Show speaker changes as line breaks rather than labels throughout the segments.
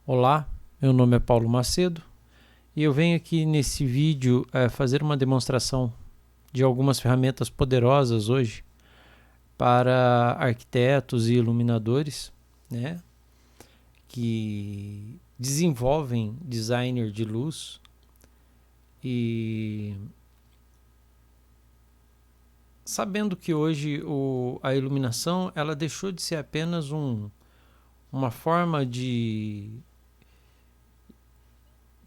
Olá, meu nome é Paulo Macedo e eu venho aqui nesse vídeo fazer uma demonstração de algumas ferramentas poderosas hoje para arquitetos e iluminadores, né, que desenvolvem designer de luz e sabendo que hoje a iluminação ela deixou de ser apenas uma forma de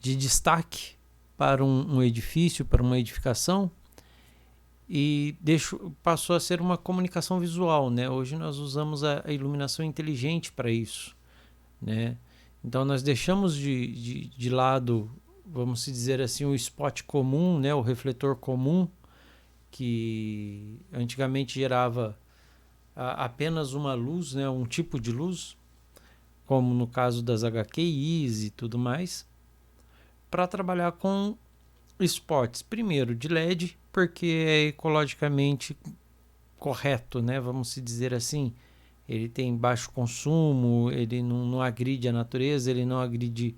destaque para um edifício, para uma edificação, e passou a ser uma comunicação visual, né? Hoje nós usamos a iluminação inteligente para isso, né? Então nós deixamos de lado, vamos dizer assim, o spot comum, né? O refletor comum, que antigamente gerava apenas uma luz, né? Um tipo de luz, como no caso das HQIs e tudo mais, para trabalhar com spots, primeiro de LED, porque é ecologicamente correto, né? Vamos dizer assim. Ele tem baixo consumo, ele não agride a natureza, ele não agride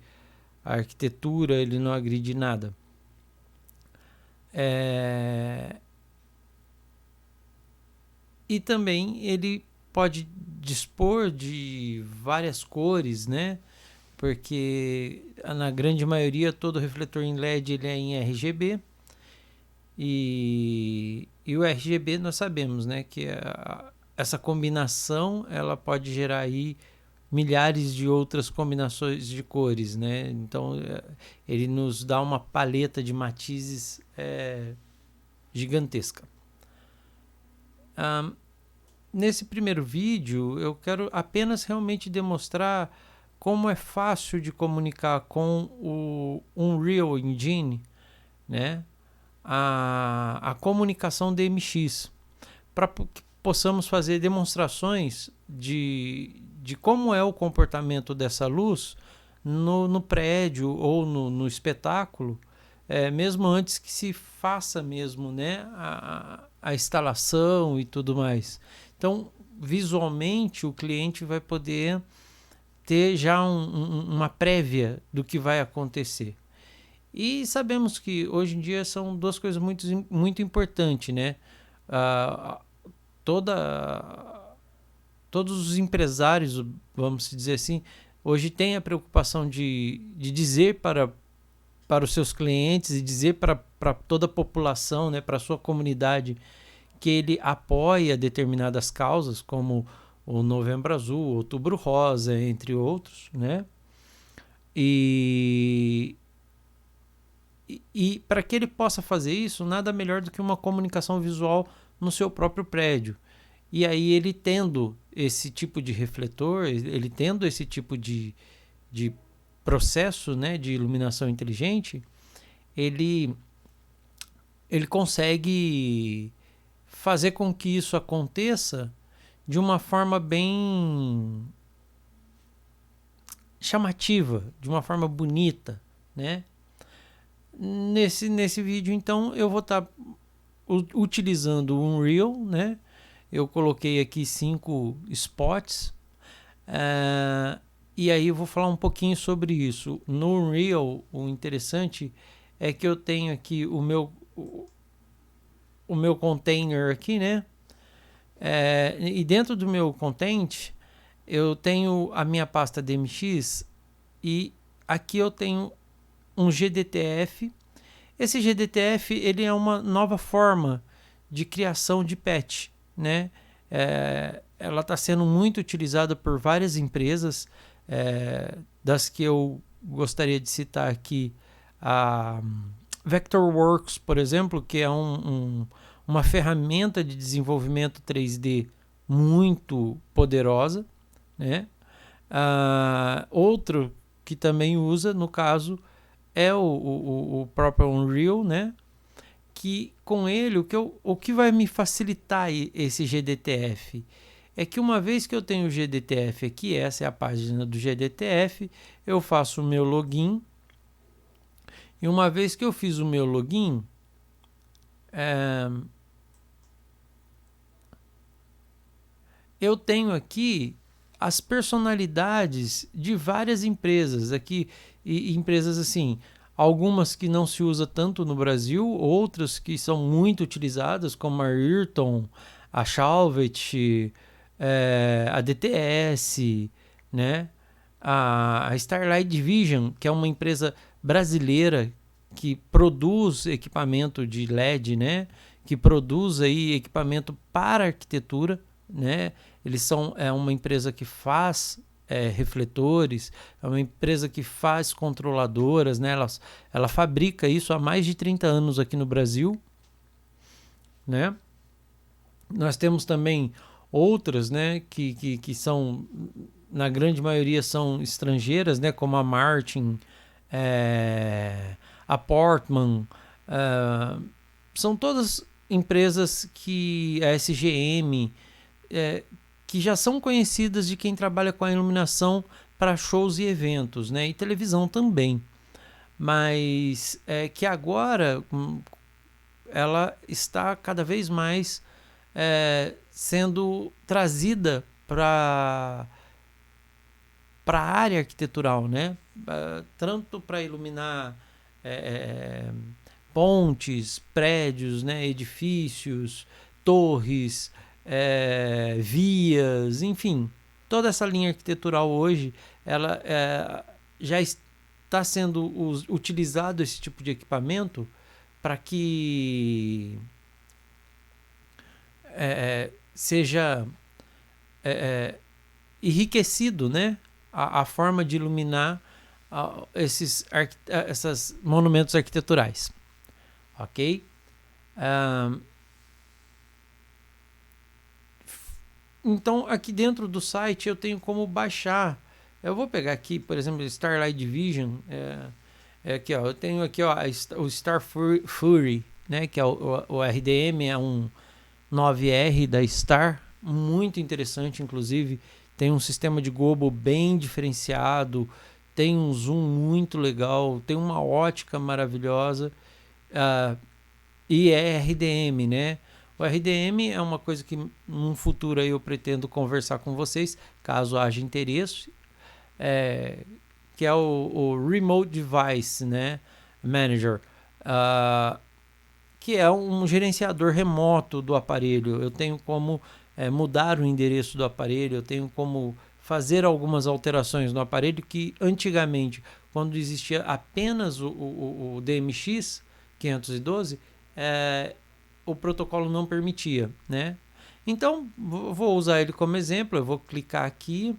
a arquitetura, ele não agride nada. E também ele pode dispor de várias cores, né? Porque na grande maioria todo refletor em LED ele é em RGB. E o RGB nós sabemos, né, que essa combinação ela pode gerar aí milhares de outras combinações de cores, né? Então ele nos dá uma paleta de matizes gigantesca. Nesse primeiro vídeo eu quero apenas realmente demonstrar como é fácil de comunicar com o Unreal Engine, né? A comunicação DMX, para que possamos fazer demonstrações de como é o comportamento dessa luz no prédio ou no espetáculo, mesmo antes que se faça mesmo, né, a instalação e tudo mais. Então, visualmente, o cliente vai poder ter já uma prévia do que vai acontecer. E sabemos que hoje em dia são duas coisas muito importantes, né? Todos os empresários, vamos dizer assim, hoje têm a preocupação de dizer para os seus clientes e dizer para toda a população, né, para a sua comunidade, que ele apoia determinadas causas, como o Novembro Azul, Outubro Rosa, entre outros, né? E para que ele possa fazer isso, nada melhor do que uma comunicação visual no seu próprio prédio. E aí ele tendo esse tipo de refletor, ele tendo esse tipo de processo, né, de iluminação inteligente, ele consegue fazer com que isso aconteça de uma forma bem chamativa, de uma forma bonita, né? Nesse vídeo, então, eu vou estar utilizando o Unreal, né? Eu coloquei aqui 5 spots. E aí eu vou falar um pouquinho sobre isso. No Unreal, o interessante é que eu tenho aqui o meu container aqui, né? E dentro do meu content, eu tenho a minha pasta DMX e aqui eu tenho um GDTF. Esse GDTF ele é uma nova forma de criação de patch, né? Ela está sendo muito utilizada por várias empresas, das que eu gostaria de citar aqui a Vectorworks, por exemplo, que é uma ferramenta de desenvolvimento 3D muito poderosa, né? Outro que também usa, no caso, é o próprio Unreal, né? Que com ele, o que vai me facilitar esse GDTF é que uma vez que eu tenho o GDTF aqui, essa é a página do GDTF, eu faço o meu login. E uma vez que eu fiz o meu login, eu tenho aqui as personalidades de várias empresas aqui, e empresas assim, algumas que não se usa tanto no Brasil, outras que são muito utilizadas, como a Ayrton, a Chalvet, a DTS, né? A Starlight Division, que é uma empresa brasileira que produz equipamento de LED, né? Que produz aí equipamento para arquitetura, né? Eles são uma empresa que faz refletores, é uma empresa que faz controladoras, né? Ela fabrica isso há mais de 30 anos aqui no Brasil, né? Nós temos também outras, né? Que são, na grande maioria, são estrangeiras, né? Como a Martin, a Portman, são todas empresas que a SGM, que já são conhecidas de quem trabalha com a iluminação para shows e eventos, né? E televisão também. Mas que agora ela está cada vez mais sendo trazida para a área arquitetural, né? Tanto para iluminar pontes, prédios, né? Edifícios, torres, vias, enfim, toda essa linha arquitetural hoje, ela já está sendo utilizado esse tipo de equipamento para que seja enriquecido, né, a forma de iluminar esses monumentos arquiteturais, ok? Então, aqui dentro do site eu tenho como baixar. Eu vou pegar aqui, por exemplo, Starlight Division. Aqui, ó, eu tenho aqui, ó, o Star Fury, né, que é o RDM, é um 9R da Star, muito interessante, inclusive. Tem um sistema de gobo bem diferenciado, tem um zoom muito legal, tem uma ótica maravilhosa, e é RDM, né? O RDM é uma coisa que num futuro aí eu pretendo conversar com vocês, caso haja interesse, que é o Remote Device, né, Manager, que é um gerenciador remoto do aparelho. Eu tenho como mudar o endereço do aparelho, eu tenho como fazer algumas alterações no aparelho que antigamente, quando existia apenas o DMX 512, o protocolo não permitia, né? Então, vou usar ele como exemplo. Eu vou clicar aqui.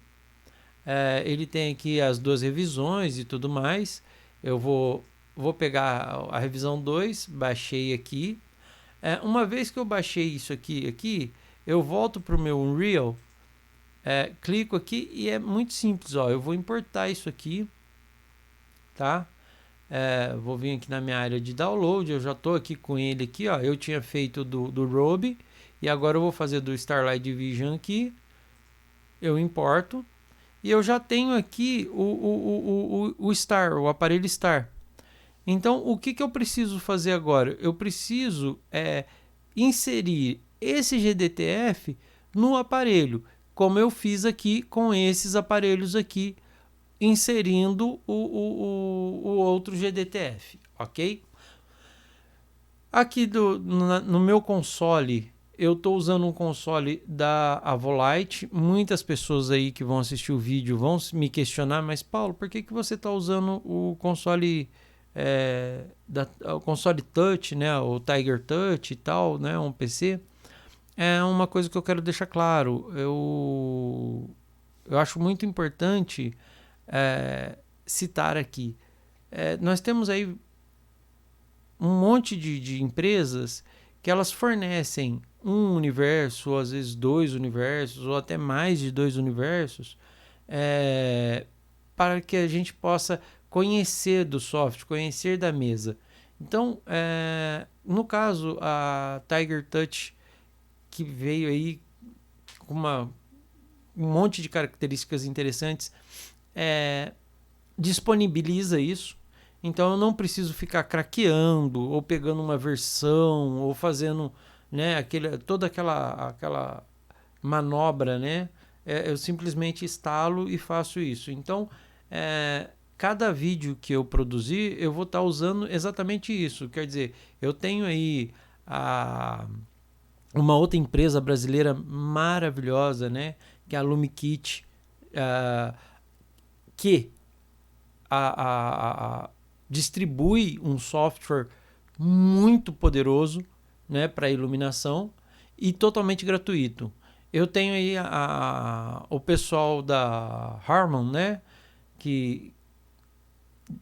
Ele tem aqui as 2 revisões e tudo mais. Eu vou pegar a revisão 2, baixei aqui. Uma vez que eu baixei isso aqui, eu volto para o meu Unreal, clico aqui e é muito simples. Ó, eu vou importar isso aqui, tá? Vou vir aqui na minha área de download. Eu já estou aqui com ele aqui, ó. Eu tinha feito do Robe e agora eu vou fazer do Starlight Division aqui. Eu importo e eu já tenho aqui o Star, o aparelho Star. Então, o que eu preciso fazer agora? Eu preciso inserir esse GDTF no aparelho, como eu fiz aqui com esses aparelhos aqui, inserindo o outro GDTF, ok? Aqui no meu console, eu estou usando um console da Avolite. Muitas pessoas aí que vão assistir o vídeo vão me questionar, mas Paulo, por que você está usando o console o console Touch, né, o Tiger Touch e tal, né, um PC? É uma coisa que eu quero deixar claro. Eu acho muito importante citar aqui. Nós temos aí um monte de empresas que elas fornecem um universo, ou às vezes 2 universos, ou até mais de 2 universos, para que a gente possa conhecer do software, conhecer da mesa. Então, no caso, a Tiger Touch, que veio aí com um monte de características interessantes, disponibiliza isso. Então eu não preciso ficar craqueando ou pegando uma versão ou fazendo, né, toda aquela manobra, né, eu simplesmente instalo e faço isso. Então, cada vídeo que eu produzir, eu vou estar usando exatamente isso. Quer dizer, eu tenho aí uma outra empresa brasileira maravilhosa, né? Que é a LumiKit, que distribui um software muito poderoso, né, para iluminação e totalmente gratuito. Eu tenho aí o pessoal da Harman, né, que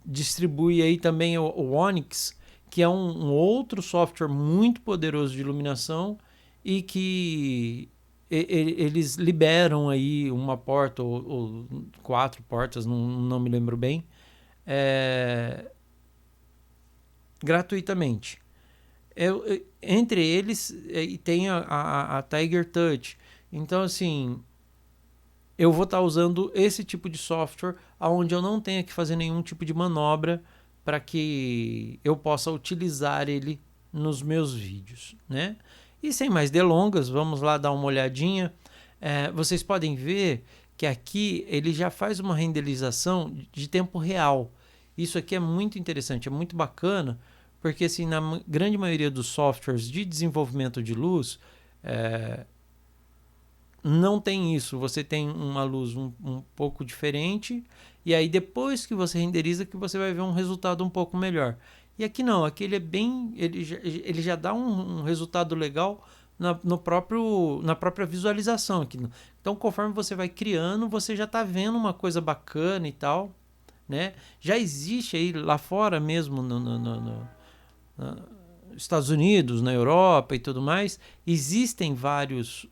distribui aí também o Onyx, que é um outro software muito poderoso de iluminação e que eles liberam aí uma porta ou 4 portas, não me lembro bem, gratuitamente. Entre eles tem a Tiger Touch. Então, assim, eu vou estar usando esse tipo de software onde eu não tenha que fazer nenhum tipo de manobra para que eu possa utilizar ele nos meus vídeos, né? E sem mais delongas, vamos lá dar uma olhadinha. Vocês podem ver que aqui ele já faz uma renderização de tempo real. Isso aqui é muito interessante, é muito bacana, porque assim, na grande maioria dos softwares de desenvolvimento de luz, não tem isso. Você tem uma luz um pouco diferente, e aí depois que você renderiza que você vai ver um resultado um pouco melhor. E aqui não, aqui ele é bem, ele já dá um resultado legal na própria visualização aqui. Então, conforme você vai criando, você já está vendo uma coisa bacana e tal, né? Já existe aí lá fora mesmo no Estados Unidos, na Europa e tudo mais, existem várias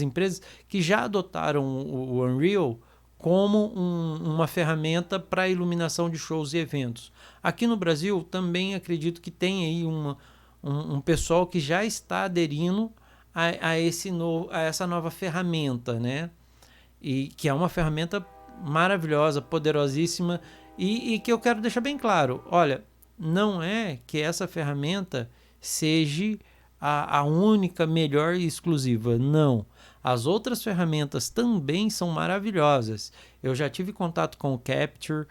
empresas que já adotaram o Unreal como uma ferramenta para iluminação de shows e eventos. Aqui no Brasil também acredito que tem aí um pessoal que já está aderindo a essa nova ferramenta, né? E que é uma ferramenta maravilhosa, poderosíssima, e que eu quero deixar bem claro. Olha, não é que essa ferramenta seja a única, melhor e exclusiva. Não. As outras ferramentas também são maravilhosas. Eu já tive contato com o Capture,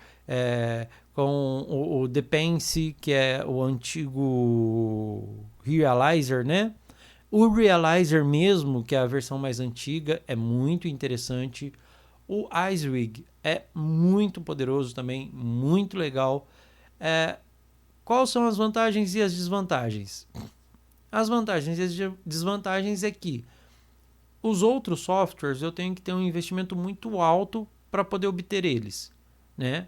com o Depense, que é o antigo Realizer, né? O Realizer mesmo, que é a versão mais antiga, é muito interessante. O Icerig é muito poderoso também, muito legal. Quais são as vantagens e as desvantagens? As vantagens e as desvantagens é que os outros softwares eu tenho que ter um investimento muito alto para poder obter eles, né?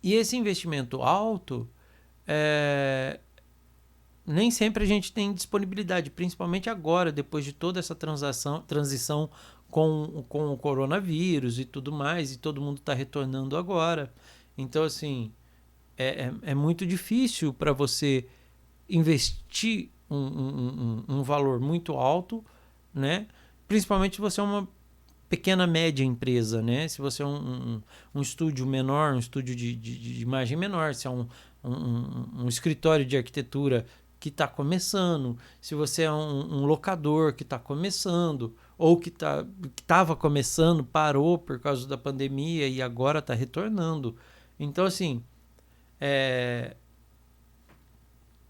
E esse investimento alto nem sempre a gente tem disponibilidade, principalmente agora, depois de toda essa transição com o coronavírus e tudo mais, e todo mundo está retornando agora. Então, assim, é muito difícil para você investir um valor muito alto, né? Principalmente se você é uma pequena, média empresa, né? Se você é um estúdio menor, um estúdio de imagem menor, se é um escritório de arquitetura que está começando, se você é um locador que está começando, ou que estava começando, parou por causa da pandemia e agora está retornando. Então, assim,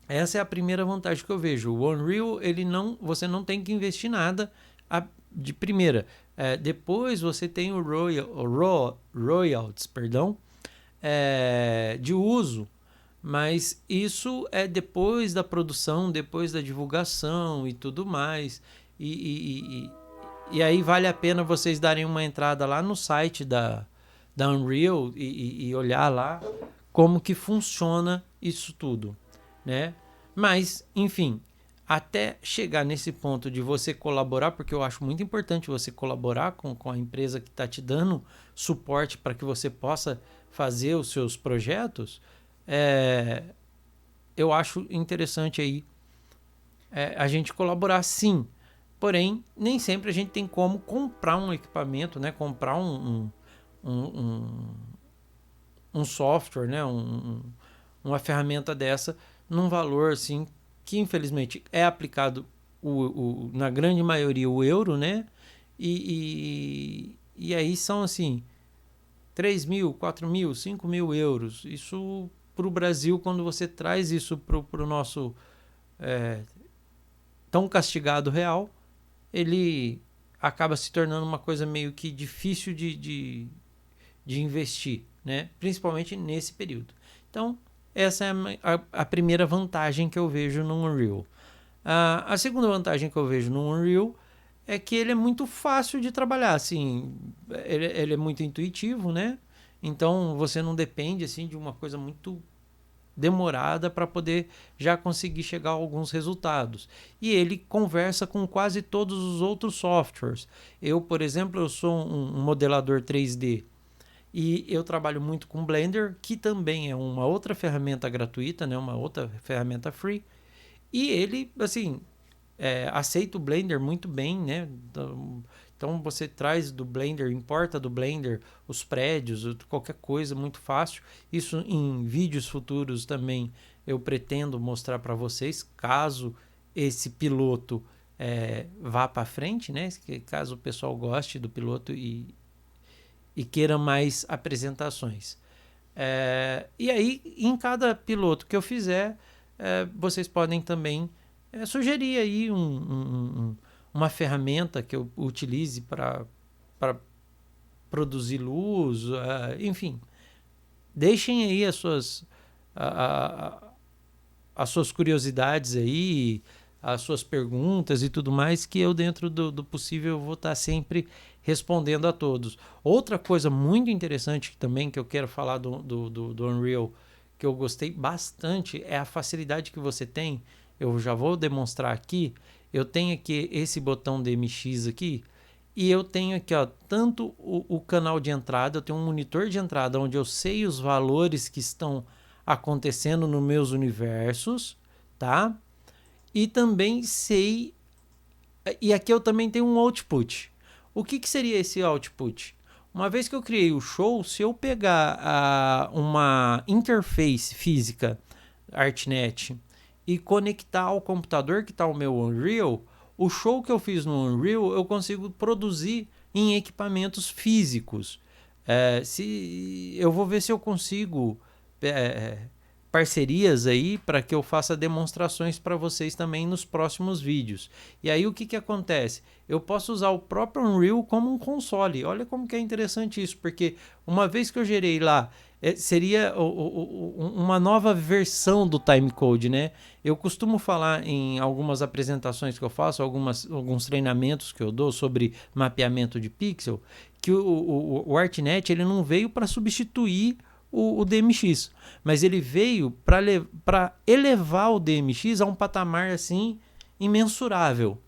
essa é a primeira vantagem que eu vejo. O Unreal, você não tem que investir nada de primeira. Depois você tem o royalties, de uso, mas isso é depois da produção, depois da divulgação e tudo mais. E aí vale a pena vocês darem uma entrada lá no site da Unreal e olhar lá como que funciona isso tudo, né? Mas, enfim, até chegar nesse ponto de você colaborar, porque eu acho muito importante você colaborar com a empresa que está te dando suporte para que você possa fazer os seus projetos, eu acho interessante aí a gente colaborar, sim. Porém, nem sempre a gente tem como comprar um equipamento, né? Comprar um software, né? Uma ferramenta dessa num valor assim que infelizmente é aplicado na grande maioria o euro, né? E aí são assim 3 mil, 4 mil, 5 mil euros. Isso para o Brasil, quando você traz isso para o nosso tão castigado real, ele acaba se tornando uma coisa meio que difícil de investir, né? Principalmente nesse período. Então, essa é a primeira vantagem que eu vejo no Unreal. A segunda vantagem que eu vejo no Unreal é que ele é muito fácil de trabalhar, assim, ele é muito intuitivo, né? Então você não depende assim de uma coisa muito demorada para poder já conseguir chegar a alguns resultados. E ele conversa com quase todos os outros softwares. Eu, por exemplo, eu sou um modelador 3D e eu trabalho muito com Blender, que também é uma outra ferramenta gratuita, né? Uma outra ferramenta free. E ele, assim, aceita o Blender muito bem, né? Então você traz do Blender, importa do Blender os prédios, qualquer coisa, muito fácil. Isso em vídeos futuros também eu pretendo mostrar para vocês, caso esse piloto vá para frente, né? Caso o pessoal goste do piloto e queira mais apresentações. E aí, em cada piloto que eu fizer, vocês podem também sugerir aí uma ferramenta que eu utilize para produzir luz, enfim. Deixem aí as suas curiosidades aí, as suas perguntas e tudo mais, que eu, dentro do possível, vou estar sempre respondendo a todos. Outra coisa muito interessante também que eu quero falar do Unreal, que eu gostei bastante, é a facilidade que você tem. Eu já vou demonstrar aqui. Eu tenho aqui esse botão DMX aqui, e eu tenho aqui, ó, tanto o canal de entrada, eu tenho um monitor de entrada onde eu sei os valores que estão acontecendo nos meus universos, tá? E também sei... E aqui eu também tenho um output. O que seria esse output? Uma vez que eu criei o show, se eu pegar uma interface física, ArtNet, e conectar ao computador que está o meu Unreal, o show que eu fiz no Unreal eu consigo produzir em equipamentos físicos. Eu vou ver se eu consigo parcerias aí para que eu faça demonstrações para vocês também nos próximos vídeos. E aí o que acontece? Eu posso usar o próprio Unreal como um console. Olha como que é interessante isso, porque uma vez que eu gerei lá, seria uma nova versão do timecode, né? Eu costumo falar em algumas apresentações que eu faço, alguns treinamentos que eu dou sobre mapeamento de pixel, que o ArtNet ele não veio para substituir o DMX, mas ele veio para elevar o DMX a um patamar assim imensurável.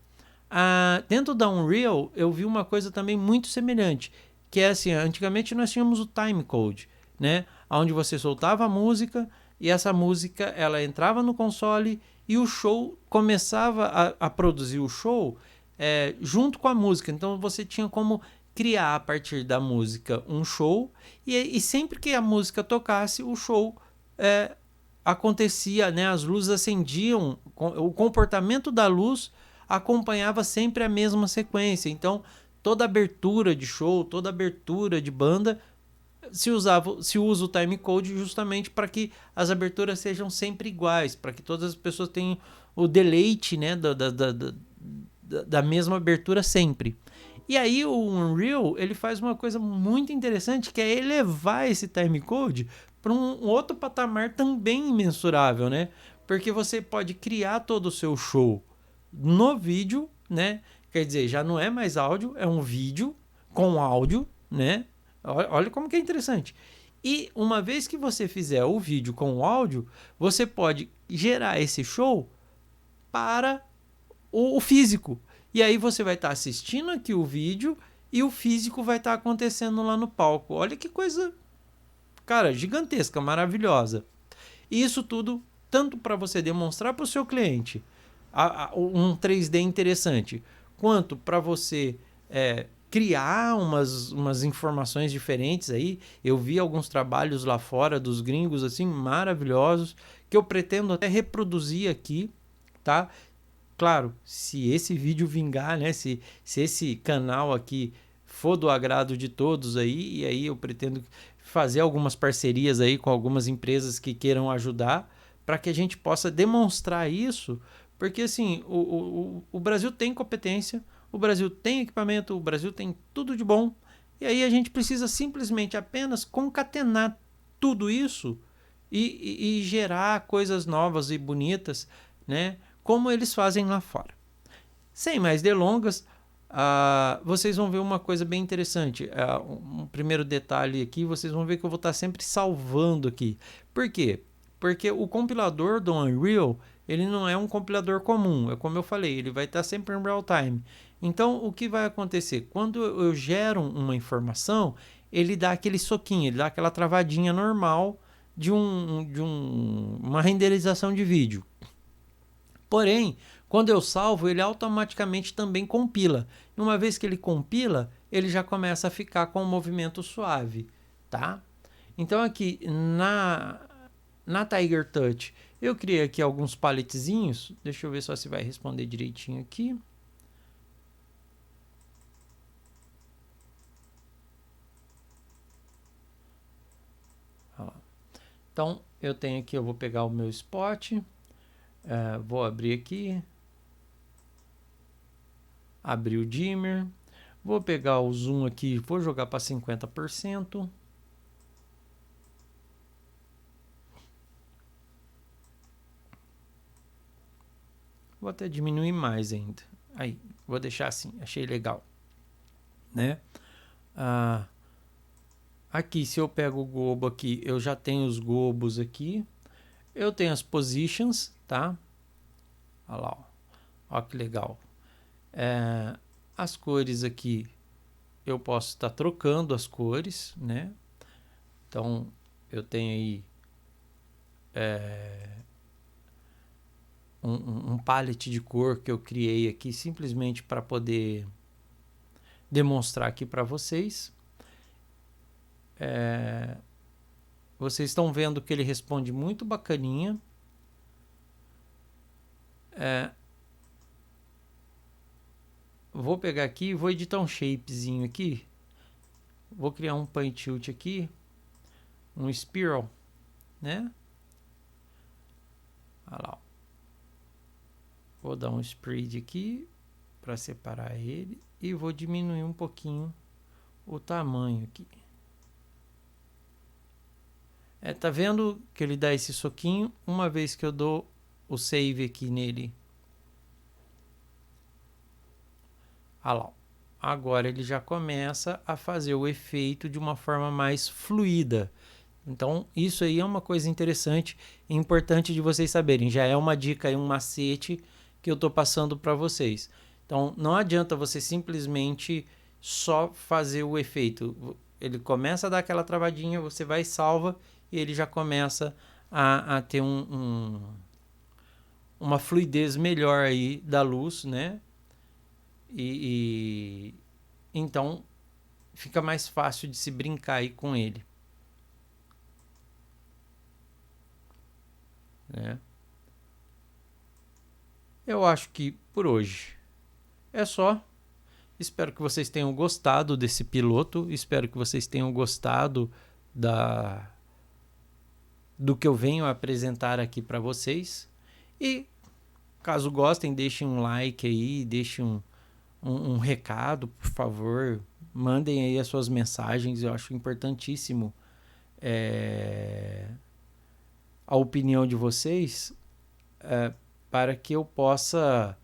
Dentro da Unreal eu vi uma coisa também muito semelhante, que é assim, antigamente nós tínhamos o timecode, né, onde você soltava a música e essa música ela entrava no console e o show começava a produzir o show junto com a música. Então você tinha como criar a partir da música um show e sempre que a música tocasse, o show acontecia, né? As luzes acendiam, o comportamento da luz acompanhava sempre a mesma sequência. Então toda abertura de show, toda abertura de banda se usa o timecode justamente para que as aberturas sejam sempre iguais, para que todas as pessoas tenham o deleite, né, da mesma abertura sempre. E aí o Unreal ele faz uma coisa muito interessante, que é elevar esse timecode para um outro patamar também imensurável, né? Porque você pode criar todo o seu show no vídeo, né? Quer dizer, já não é mais áudio, é um vídeo com áudio, né? Olha como que é interessante. E uma vez que você fizer o vídeo com o áudio, você pode gerar esse show para o físico. E aí você vai estar assistindo aqui o vídeo e o físico vai estar acontecendo lá no palco. Olha que coisa, cara, gigantesca, maravilhosa. E isso tudo tanto para você demonstrar para o seu cliente um 3D interessante, quanto para você criar umas informações diferentes aí. Eu vi alguns trabalhos lá fora dos gringos assim maravilhosos que eu pretendo até reproduzir aqui, tá? Claro, se esse vídeo vingar, né? Se esse canal aqui for do agrado de todos aí, e aí eu pretendo fazer algumas parcerias aí com algumas empresas que queiram ajudar para que a gente possa demonstrar isso, porque assim, o Brasil tem competência, o Brasil tem equipamento, o Brasil tem tudo de bom, e aí a gente precisa simplesmente apenas concatenar tudo isso e gerar coisas novas e bonitas, né? Como eles fazem lá fora. Sem mais delongas, vocês vão ver uma coisa bem interessante. Um primeiro detalhe aqui, vocês vão ver que eu vou estar sempre salvando aqui. Por quê? Porque o compilador do Unreal, ele não é um compilador comum. É como eu falei, ele vai estar sempre em real time. Então, o que vai acontecer? Quando eu gero uma informação, ele dá aquele soquinho, ele dá aquela travadinha normal de uma renderização de vídeo. Porém, quando eu salvo, ele automaticamente também compila. E uma vez que ele compila, ele já começa a ficar com um movimento suave, tá? Então aqui na Tiger Touch, eu criei aqui alguns paletzinhos. Deixa eu ver só se vai responder direitinho aqui. Então, eu tenho aqui, eu vou pegar o meu spot, vou abrir aqui, abrir o dimmer, vou pegar o zoom aqui, vou jogar para 50%. Vou até diminuir mais ainda. Aí, vou deixar assim, achei legal, né? Aqui, se eu pego o gobo aqui, eu já tenho os gobos aqui. Eu tenho as positions, tá? Olha lá, ó. Olha que legal. As cores aqui, eu posso estar trocando as cores, né? Então, eu tenho aí um palette de cor que eu criei aqui simplesmente para poder demonstrar aqui para vocês. Vocês estão vendo que ele responde muito bacaninha. Vou pegar aqui e vou editar um shapezinho aqui. Vou criar um point tilt aqui, um spiral, né? Olha lá. Vou dar um spread aqui para separar ele e vou diminuir um pouquinho o tamanho aqui. Tá vendo que ele dá esse soquinho? Uma vez que eu dou o save aqui nele. Olha lá. Agora ele já começa a fazer o efeito de uma forma mais fluida. Então, isso aí é uma coisa interessante e importante de vocês saberem. Já é uma dica e um macete que eu estou passando para vocês. Então, não adianta você simplesmente só fazer o efeito. Ele começa a dar aquela travadinha, você vai e salva e ele já começa a ter uma fluidez melhor aí da luz, né? Então fica mais fácil de se brincar aí com ele, né? Eu acho que por hoje é só. Espero que vocês tenham gostado desse piloto. Espero que vocês tenham gostado do que eu venho apresentar aqui para vocês. E caso gostem, deixem um like aí, deixem um recado, por favor. Mandem aí as suas mensagens. Eu acho importantíssimo a opinião de vocês para que eu possa